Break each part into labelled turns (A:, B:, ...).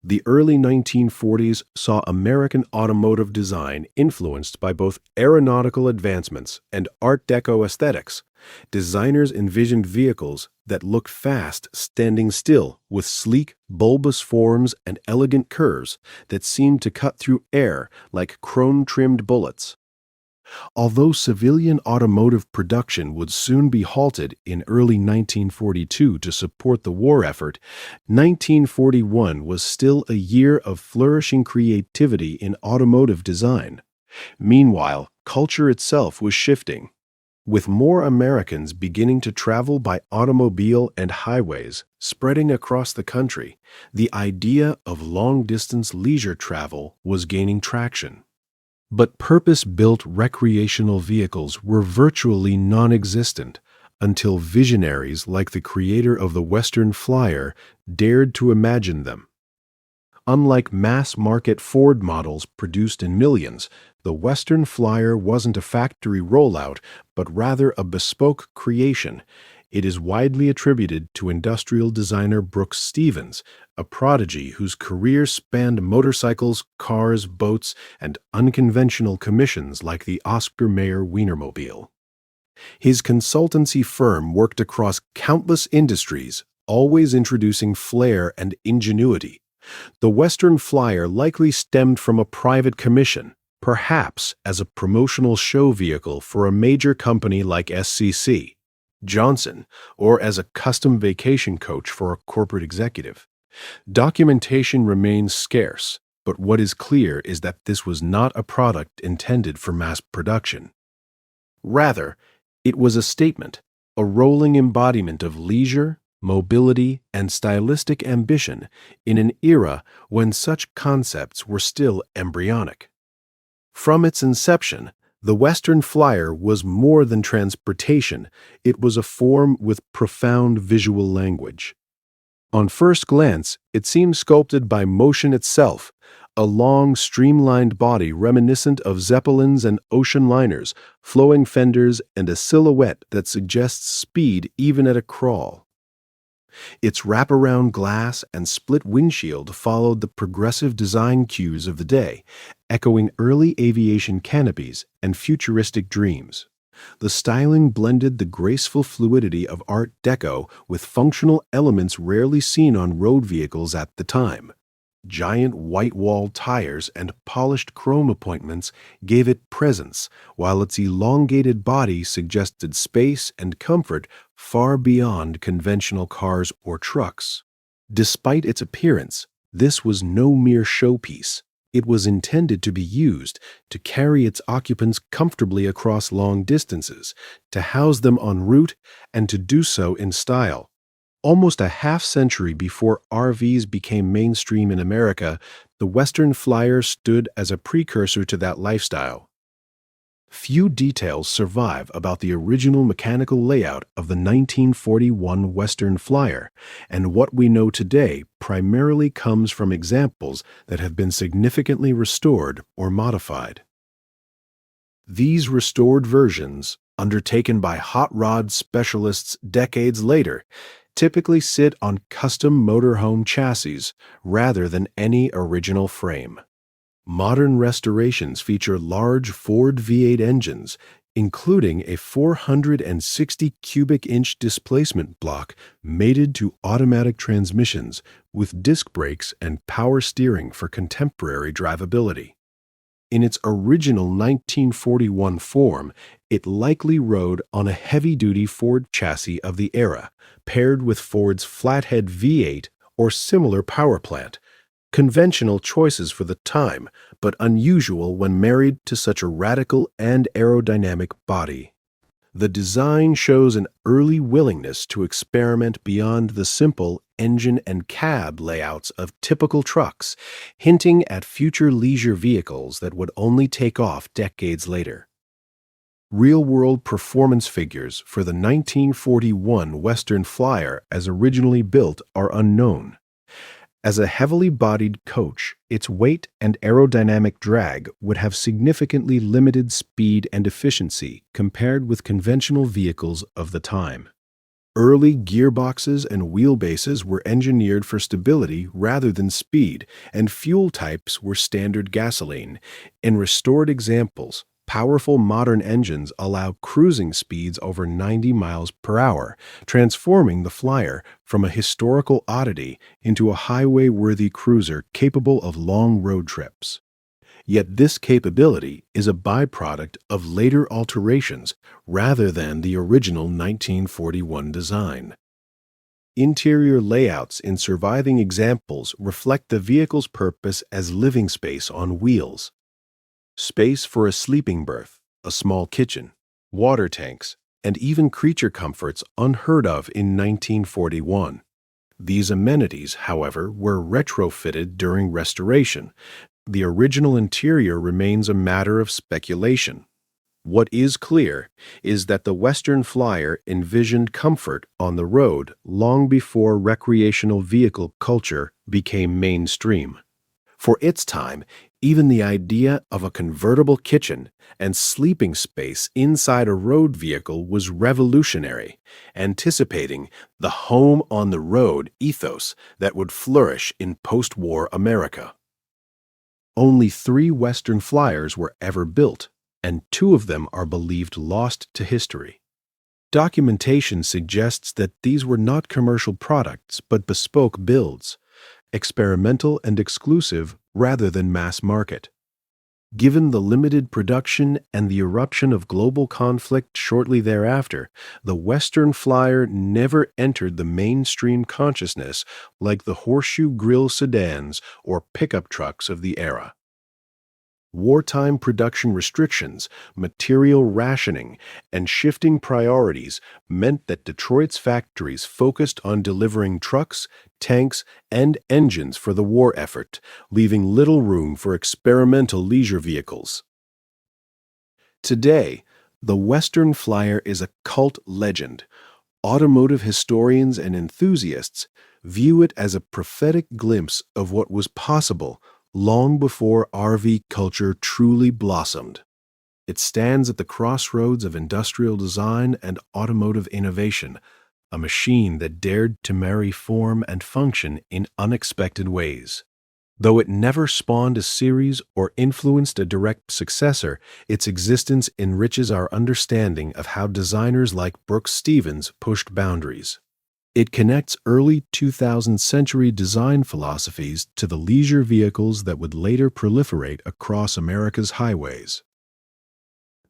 A: The early 1940s saw American automotive design influenced by both aeronautical advancements and Art Deco aesthetics. Designers envisioned vehicles that looked fast standing still, with sleek, bulbous forms and elegant curves that seemed to cut through air like chrome-trimmed bullets. Although civilian automotive production would soon be halted in early 1942 to support the war effort, 1941 was still a year of flourishing creativity in automotive design. Meanwhile, culture itself was shifting. With more Americans beginning to travel by automobile and highways spreading across the country, the idea of long-distance leisure travel was gaining traction. But purpose-built recreational vehicles were virtually non-existent until visionaries like the creator of the Western Flyer dared to imagine them. Unlike mass-market Ford models produced in millions, the Western Flyer wasn't a factory rollout, but rather a bespoke creation. It is widely attributed to industrial designer Brooks Stevens, a prodigy whose career spanned motorcycles, cars, boats, and unconventional commissions like the Oscar Mayer Wienermobile. His consultancy firm worked across countless industries, always introducing flair and ingenuity. The Western Flyer likely stemmed from a private commission, perhaps as a promotional show vehicle for a major company like SCC. Johnson, or as a custom vacation coach for a corporate executive. Documentation remains scarce, but what is clear is that this was not a product intended for mass production. Rather, it was a statement, a rolling embodiment of leisure, mobility, and stylistic ambition in an era when such concepts were still embryonic. From its inception, the Western Flyer was more than transportation, it was a form with profound visual language. On first glance, it seemed sculpted by motion itself, a long, streamlined body reminiscent of Zeppelins and ocean liners, flowing fenders, and a silhouette that suggests speed even at a crawl. Its wraparound glass and split windshield followed the progressive design cues of the day, echoing early aviation canopies and futuristic dreams. The styling blended the graceful fluidity of Art Deco with functional elements rarely seen on road vehicles at the time. Giant white-walled tires and polished chrome appointments gave it presence, while its elongated body suggested space and comfort far beyond conventional cars or trucks. Despite its appearance, this was no mere showpiece. It was intended to be used to carry its occupants comfortably across long distances, to house them en route, and to do so in style. Almost a half-century before RVs became mainstream in America, the Western Flyer stood as a precursor to that lifestyle. Few details survive about the original mechanical layout of the 1941 Western Flyer, and what we know today primarily comes from examples that have been significantly restored or modified. These restored versions, undertaken by hot rod specialists decades later, typically sit on custom motorhome chassis rather than any original frame. Modern restorations feature large Ford V8 engines, including a 460 cubic inch displacement block mated to automatic transmissions with disc brakes and power steering for contemporary drivability. In its original 1941 form, it likely rode on a heavy-duty Ford chassis of the era, paired with Ford's flathead V8 or similar power plant. Conventional choices for the time, but unusual when married to such a radical and aerodynamic body. The design shows an early willingness to experiment beyond the simple engine and cab layouts of typical trucks, hinting at future leisure vehicles that would only take off decades later. Real-world performance figures for the 1941 Western Flyer as originally built are unknown. As a heavily bodied coach, its weight and aerodynamic drag would have significantly limited speed and efficiency compared with conventional vehicles of the time. Early gearboxes and wheelbases were engineered for stability rather than speed, and fuel types were standard gasoline. In restored examples, powerful modern engines allow cruising speeds over 90 miles per hour, transforming the Flyer from a historical oddity into a highway-worthy cruiser capable of long road trips. Yet this capability is a byproduct of later alterations rather than the original 1941 design. Interior layouts in surviving examples reflect the vehicle's purpose as living space on wheels. Space for a sleeping berth, a small kitchen, water tanks, and even creature comforts unheard of in 1941. These amenities, however, were retrofitted during restoration. The original interior remains a matter of speculation. What is clear is that the Western Flyer envisioned comfort on the road long before recreational vehicle culture became mainstream. For its time, even the idea of a convertible kitchen and sleeping space inside a road vehicle was revolutionary, anticipating the home on the road ethos that would flourish in post-war America. Only 3 Western Flyers were ever built, and 2 of them are believed lost to history. Documentation suggests that these were not commercial products but bespoke builds, experimental and exclusive rather than mass market. Given the limited production and the eruption of global conflict shortly thereafter, the Western Flyer never entered the mainstream consciousness like the horseshoe grill sedans or pickup trucks of the era. Wartime production restrictions, material rationing, and shifting priorities meant that Detroit's factories focused on delivering trucks, tanks, and engines for the war effort, leaving little room for experimental leisure vehicles. Today, the Western Flyer is a cult legend. Automotive historians and enthusiasts view it as a prophetic glimpse of what was possible long before RV culture truly blossomed. It stands at the crossroads of industrial design and automotive innovation, a machine that dared to marry form and function in unexpected ways. Though it never spawned a series or influenced a direct successor, its existence enriches our understanding of how designers like Brooks Stevens pushed boundaries. It connects early 2000th century design philosophies to the leisure vehicles that would later proliferate across America's highways.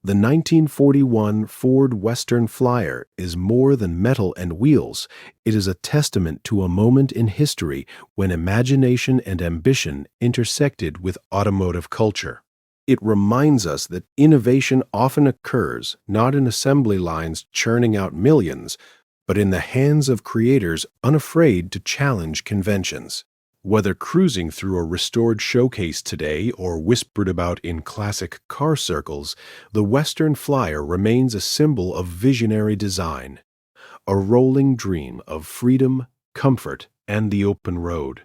A: The 1941 Ford Western Flyer is more than metal and wheels. It is a testament to a moment in history when imagination and ambition intersected with automotive culture. It reminds us that innovation often occurs not in assembly lines churning out millions, but in the hands of creators unafraid to challenge conventions. Whether cruising through a restored showcase today or whispered about in classic car circles, the Western Flyer remains a symbol of visionary design, a rolling dream of freedom, comfort, and the open road.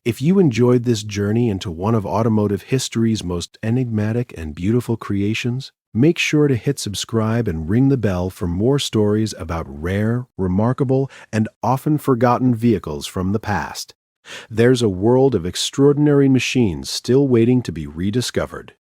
A: If you enjoyed this journey into one of automotive history's most enigmatic and beautiful creations, make sure to hit subscribe and ring the bell for more stories about rare, remarkable, and often forgotten vehicles from the past. There's a world of extraordinary machines still waiting to be rediscovered.